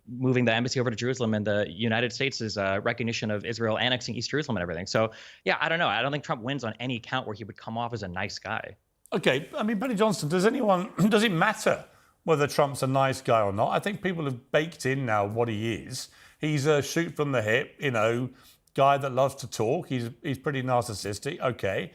moving the embassy over to Jerusalem and the United States' recognition of Israel annexing East Jerusalem and everything. So, yeah, I don't know. I don't think Trump wins on any count where he would come off as a nice guy. Okay, I mean, Benny Johnson, does it matter whether Trump's a nice guy or not? I think people have baked in now what he is. He's a shoot from the hip, guy that loves to talk. He's pretty narcissistic. Okay,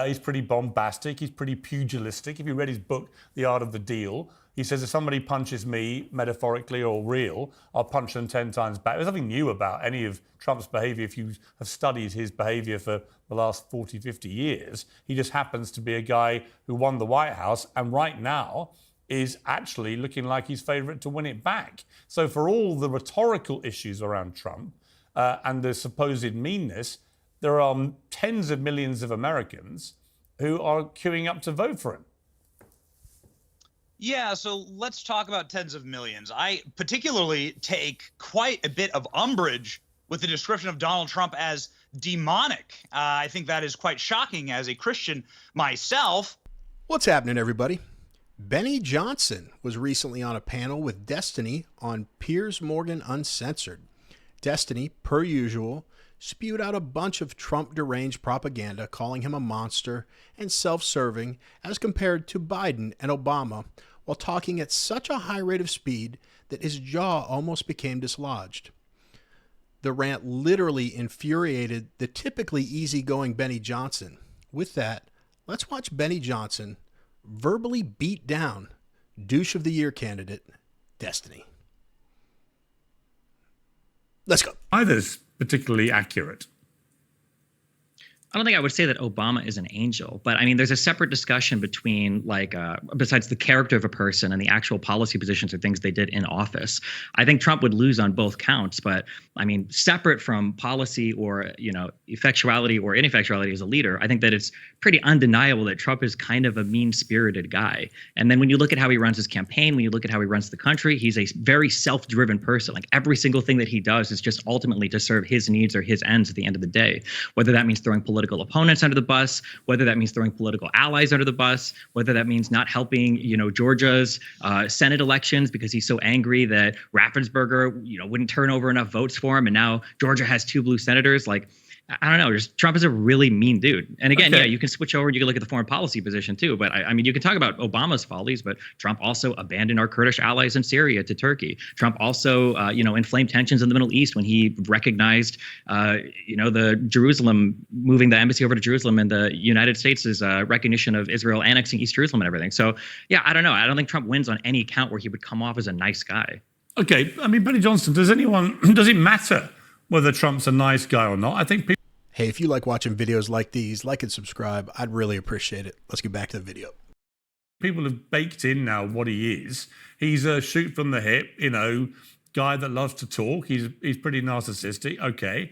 he's pretty bombastic. He's pretty pugilistic. If you read his book, The Art of the Deal, he says if somebody punches me, metaphorically or real, I'll punch them 10 times back. There's nothing new about any of Trump's behavior if you have studied his behavior for the last 40, 50 years. He just happens to be a guy who won the White House and right now is actually looking like he's favourite to win it back. So for all the rhetorical issues around Trump and the supposed meanness, there are tens of millions of Americans who are queuing up to vote for him. Yeah, so let's talk about tens of millions. I particularly take quite a bit of umbrage with the description of Donald Trump as demonic. I think that is quite shocking as a Christian myself. What's happening, everybody? Benny Johnson was recently on a panel with Destiny on Piers Morgan Uncensored. Destiny, per usual, spewed out a bunch of Trump deranged propaganda, calling him a monster and self-serving as compared to Biden and Obama, while talking at such a high rate of speed that his jaw almost became dislodged. The rant literally infuriated the typically easygoing Benny Johnson. With that, let's watch Benny Johnson verbally beat down Douche of the Year candidate, Destiny. Let's go. Either's particularly accurate. I don't think I would say that Obama is an angel, but I mean, there's a separate discussion between besides the character of a person and the actual policy positions or things they did in office. I think Trump would lose on both counts, but I mean, separate from policy or, effectuality or ineffectuality as a leader, I think that it's pretty undeniable that Trump is kind of a mean-spirited guy. And then when you look at how he runs his campaign, when you look at how he runs the country, he's a very self-driven person. Like every single thing that he does is just ultimately to serve his needs or his ends at the end of the day, whether that means throwing political opponents under the bus, whether that means throwing political allies under the bus, whether that means not helping, Georgia's Senate elections because he's so angry that Raffensperger, wouldn't turn over enough votes for him. And now Georgia has 2 blue senators. Like, I don't know. Just Trump is a really mean dude. And again, Okay. yeah, you can switch over and you can look at the foreign policy position too. But I mean, you can talk about Obama's follies, but Trump also abandoned our Kurdish allies in Syria to Turkey. Trump also, inflamed tensions in the Middle East when he recognized, the Jerusalem, moving the embassy over to Jerusalem and the United States' recognition of Israel annexing East Jerusalem and everything. So, yeah, I don't know. I don't think Trump wins on any count where he would come off as a nice guy. Okay, I mean, Benny Johnson, does it matter whether Trump's a nice guy or not? I think people. Hey, if you like watching videos like these, like and subscribe. I'd really appreciate it. Let's get back to the video. People have baked in now what he is. He's a shoot from the hip, guy that loves to talk. He's pretty narcissistic. Okay,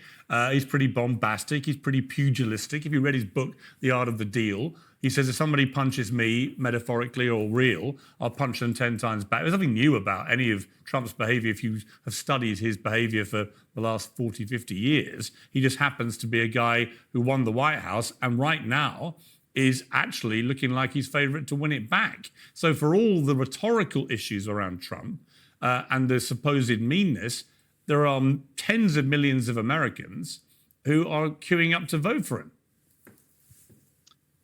he's pretty bombastic. He's pretty pugilistic. If you read his book, The Art of the Deal, he says if somebody punches me, metaphorically or real, I'll punch them 10 times back. There's nothing new about any of Trump's behavior if you have studied his behavior for the last 40, 50 years. He just happens to be a guy who won the White House and right now is actually looking like he's favourite to win it back. So for all the rhetorical issues around Trump and the supposed meanness, there are tens of millions of Americans who are queuing up to vote for him.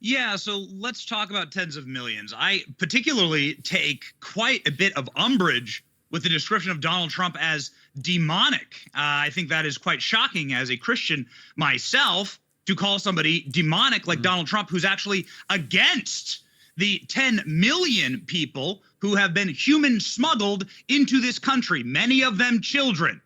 Yeah, so let's talk about tens of millions. I particularly take quite a bit of umbrage with the description of Donald Trump as demonic. I think that is quite shocking as a Christian myself to call somebody demonic like Donald Trump, who's actually against the 10 million people who have been human smuggled into this country, many of them children.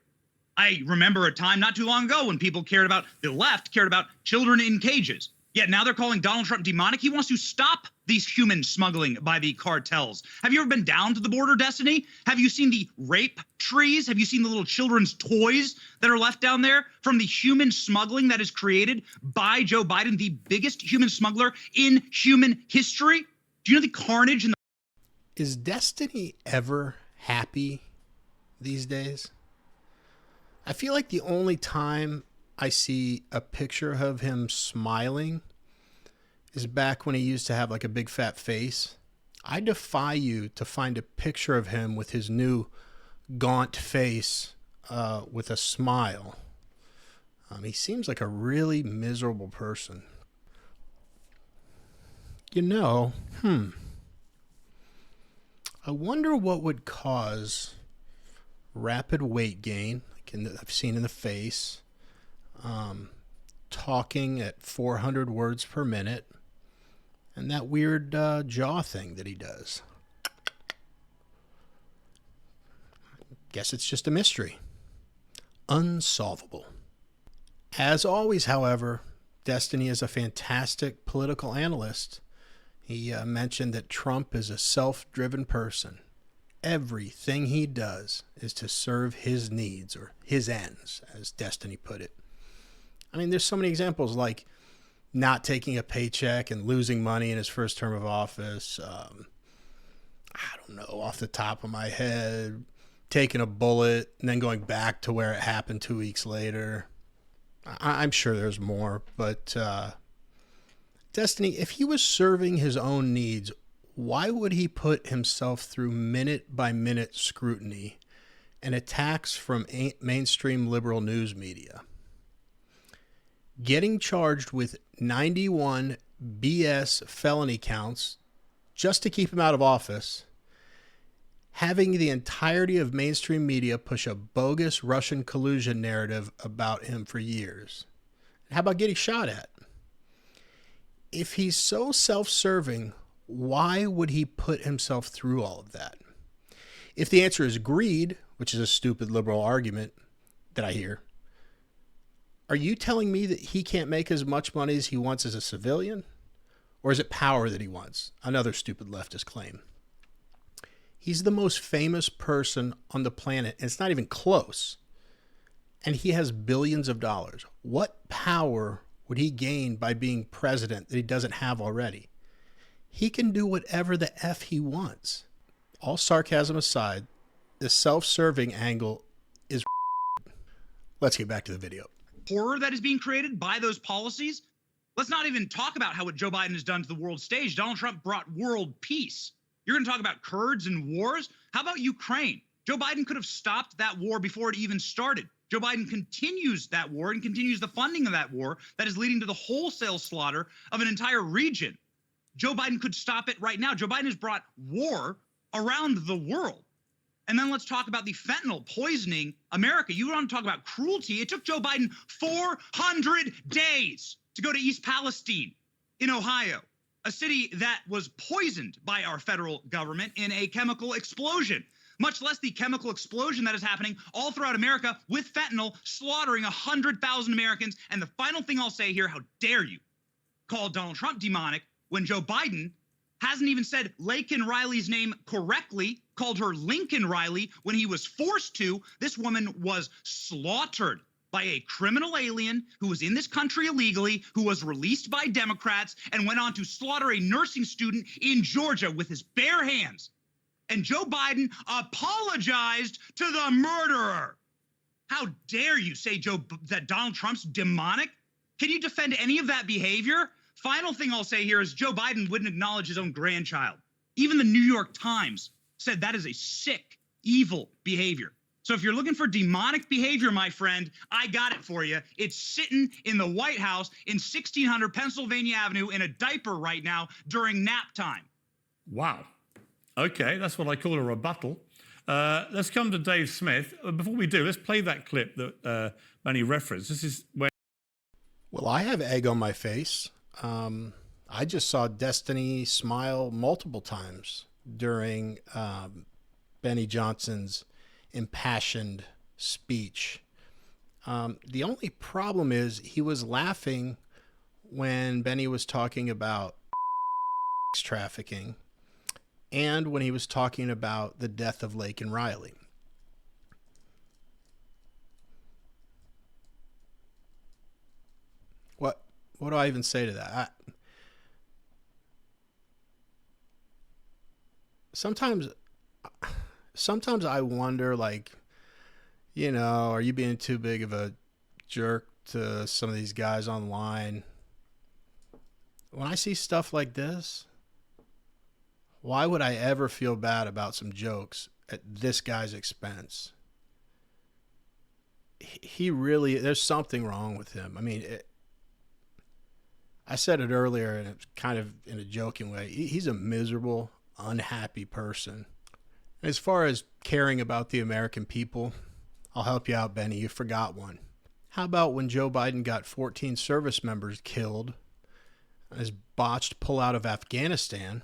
I remember a time not too long ago when people the left cared about children in cages. Yet now they're calling Donald Trump demonic. He wants to stop these human smuggling by the cartels. Have you ever been down to the border, Destiny? Have you seen the rape trees? Have you seen the little children's toys that are left down there from the human smuggling that is created by Joe Biden, the biggest human smuggler in human history? Do you know the carnage in the... Is Destiny ever happy these days? I feel like the only time I see a picture of him smiling is back when he used to have like a big fat face. I defy you to find a picture of him with his new gaunt face with a smile. He seems like a really miserable person. You know, I wonder what would cause rapid weight gain, like I've seen in the face, talking at 400 words per minute, and that weird jaw thing that he does. Guess it's just a mystery. Unsolvable. As always, however, Destiny is a fantastic political analyst. He mentioned that Trump is a self-driven person. Everything he does is to serve his needs, or his ends, as Destiny put it. I mean, there's so many examples, like not taking a paycheck and losing money in his first term of office. I don't know, off the top of my head, taking a bullet and then going back to where it happened 2 weeks later. I'm sure there's more, but Destiny, if he was serving his own needs, why would he put himself through minute-by-minute scrutiny and attacks from mainstream liberal news media? Getting charged with 91 BS felony counts just to keep him out of office, having the entirety of mainstream media push a bogus Russian collusion narrative about him for years. How about getting shot at? If he's so self-serving, why would he put himself through all of that? If the answer is greed, which is a stupid liberal argument that I hear, are you telling me that he can't make as much money as he wants as a civilian? Or is it power that he wants? Another stupid leftist claim. He's the most famous person on the planet, and it's not even close. And he has billions of dollars. What power would he gain by being president that he doesn't have already? He can do whatever the F he wants. All sarcasm aside, the self-serving angle is. Let's get back to the video. Horror that is being created by those policies. Let's not even talk about how what Joe Biden has done to the world stage. Donald Trump brought world peace. You're going to talk about Kurds and wars? How about Ukraine? Joe Biden could have stopped that war before it even started. Joe Biden continues that war and continues the funding of that war that is leading to the wholesale slaughter of an entire region. Joe Biden could stop it right now. Joe Biden has brought war around the world. And then let's talk about the fentanyl poisoning America. You want to talk about cruelty? It took Joe Biden 400 days to go to East Palestine in Ohio, a city that was poisoned by our federal government in a chemical explosion, much less the chemical explosion that is happening all throughout America with fentanyl slaughtering 100,000 Americans. And the final thing I'll say here, how dare you call Donald Trump demonic when Joe Biden hasn't even said Laken Riley's name correctly, called her Lincoln Riley when he was forced to. This woman was slaughtered by a criminal alien who was in this country illegally, who was released by Democrats and went on to slaughter a nursing student in Georgia with his bare hands. And Joe Biden apologized to the murderer. How dare you say, that Donald Trump's demonic? Can you defend any of that behavior? Final thing I'll say here is Joe Biden wouldn't acknowledge his own grandchild. Even the New York Times said that is a sick, evil behavior. So if you're looking for demonic behavior, my friend, I got it for you. It's sitting in the White House in 1600 Pennsylvania Avenue in a diaper right now during nap time. Wow. Okay, that's what I call a rebuttal. Let's come to Dave Smith. Before we do, let's play that clip that Manny referenced. This is where. Well, I have egg on my face. I just saw Destiny smile multiple times during Benny Johnson's impassioned speech. The only problem is he was laughing when Benny was talking about trafficking and when he was talking about the death of Laken Riley. What do I even say to that? Sometimes I wonder, like, you know, are you being too big of a jerk to some of these guys online? When I see stuff like this, why would I ever feel bad about some jokes at this guy's expense. He really, there's something wrong with him. I mean, I said it earlier, and it's kind of in a joking way. He's a miserable, unhappy person. As far as caring about the American people, I'll help you out, Benny. You forgot one. How about when Joe Biden got 14 service members killed on his botched pullout of Afghanistan,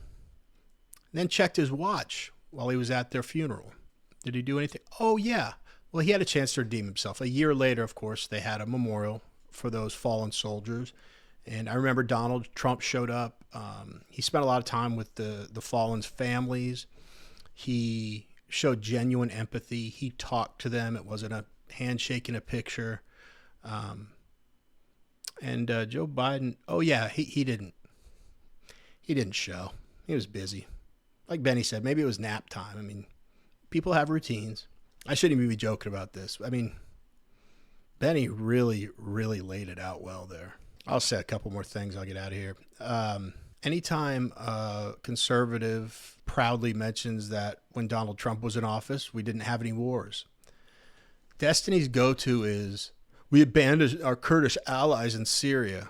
and then checked his watch while he was at their funeral? Did he do anything? Oh, yeah. Well, he had a chance to redeem himself. A year later, of course, they had a memorial for those fallen soldiers. And I remember Donald Trump showed up. He spent a lot of time with the fallen's families. He showed genuine empathy. He talked to them. It wasn't a handshake and a picture. And Joe Biden, oh yeah, he didn't show. He was busy. Like Benny said, maybe it was nap time. I mean, people have routines. I shouldn't even be joking about this. I mean, Benny really, really laid it out well there. I'll say a couple more things. I'll get out of here. Anytime a conservative proudly mentions that when Donald Trump was in office, we didn't have any wars, Destiny's go-to is, we abandoned our Kurdish allies in Syria.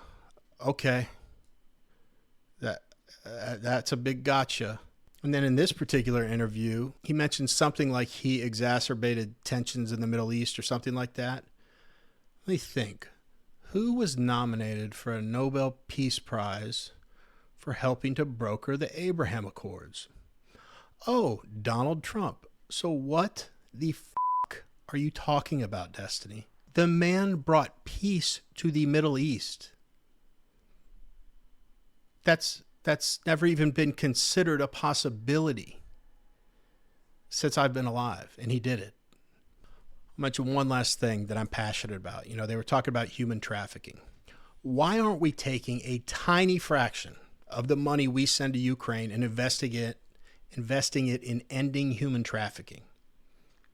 Okay. That's a big gotcha. And then in this particular interview, he mentioned something like he exacerbated tensions in the Middle East or something like that. Let me think. Who was nominated for a Nobel Peace Prize for helping to broker the Abraham Accords? Oh, Donald Trump. So what the f*** are you talking about, Destiny? The man brought peace to the Middle East. That's never even been considered a possibility since I've been alive, and he did it. I'll mention one last thing that I'm passionate about. You know, they were talking about human trafficking. Why aren't we taking a tiny fraction of the money we send to Ukraine and investing it in ending human trafficking?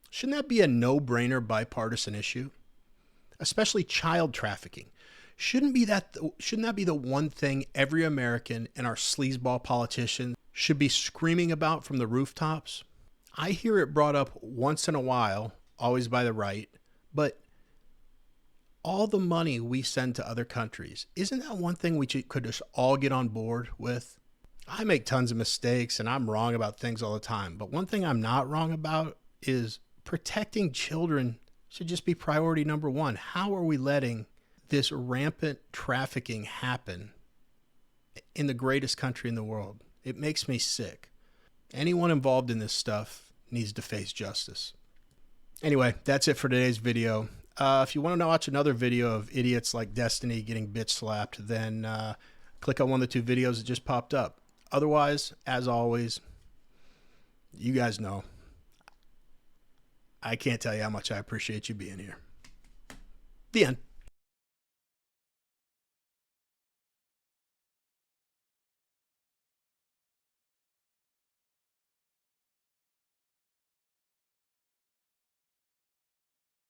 Shouldn't that be a no-brainer bipartisan issue? Especially child trafficking. Shouldn't that be the one thing every American and our sleazeball politicians should be screaming about from the rooftops? I hear it brought up once in a while, always by the right, but all the money we send to other countries, isn't that one thing we could just all get on board with? I make tons of mistakes and I'm wrong about things all the time, but one thing I'm not wrong about is protecting children should just be priority number one. How are we letting this rampant trafficking happen in the greatest country in the world? It makes me sick. Anyone involved in this stuff needs to face justice. Anyway, that's it for today's video. If you want to watch another video of idiots like Destiny getting bitch slapped, then click on one of the two videos that just popped up. Otherwise, as always, you guys know, I can't tell you how much I appreciate you being here. The end.